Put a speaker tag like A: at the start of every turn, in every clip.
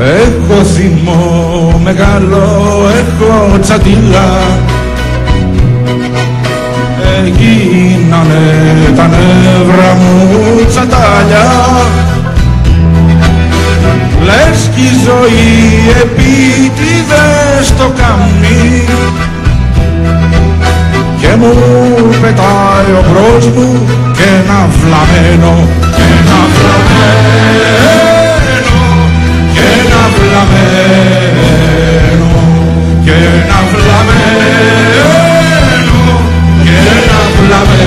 A: Έχω θυμό μεγάλο, έχω τσαντίλα, έγινανε τα νεύρα μου τσαντάλια. Λες κι η ζωή επίτηδες το κάνει και μου πετάει ο μπρος μου και ένα βλαμμένο, και ένα βλαμμένο, και ένα βλαμμένο, και ένα βλαμμένο, και ένα βλαμμένο.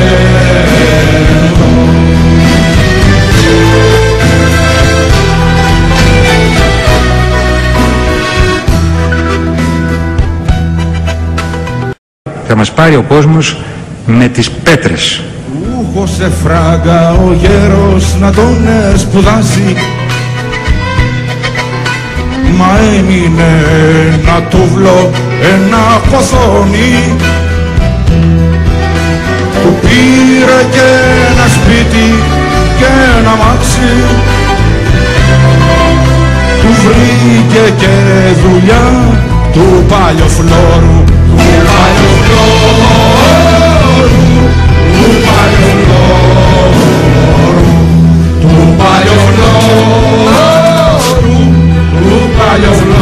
B: Θα μας πάρει ο κόσμος με τις πέτρες.
A: Ούχο σε φράγκα ο γέρος να τον σπουδάζει, μα έμεινε ένα τούβλο, ένα ποθόνι. Του πήρε και ένα σπίτι και ένα μάξι, του βρήκε και δουλειά του παλιοφλόρου, του παλιοφλόρου, του παλιοφλόρου, του παλιοφλόρου, του παλιοφλόρου.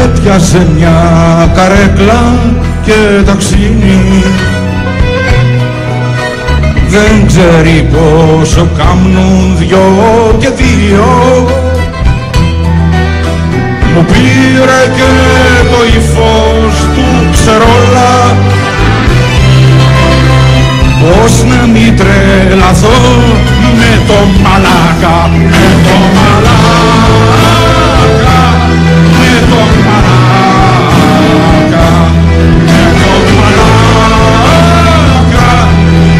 A: Έπιασε μια καρέκλα και ταξίνι, δεν ξέρει πόσο κάμνουν δυο και δύο. Μου πήρε και το ύφος του ξερόλα, πώς να μην τρελαθώ με το μαλάκα, με το μαλάκα, με το μαλάκα, με το μαλάκα,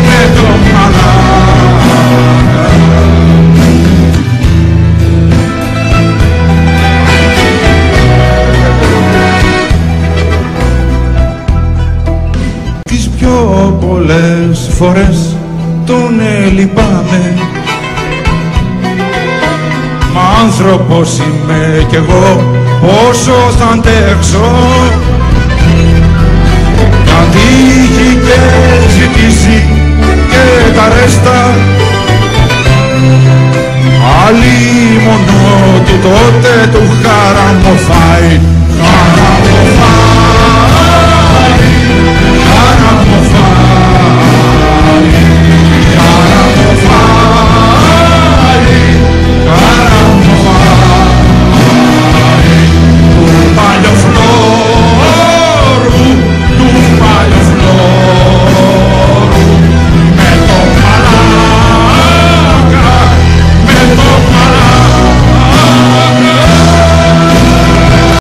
A: με το μαλάκα. Τις πιο πολλές φορές τον λυπάμαι, μα άνθρωπος είμαι κι εγώ, πόσο θα αντέξω. Να τύχει και ζητήσει και τα ρέστα, άλλη μόνο του τότε του χαραμοφάει.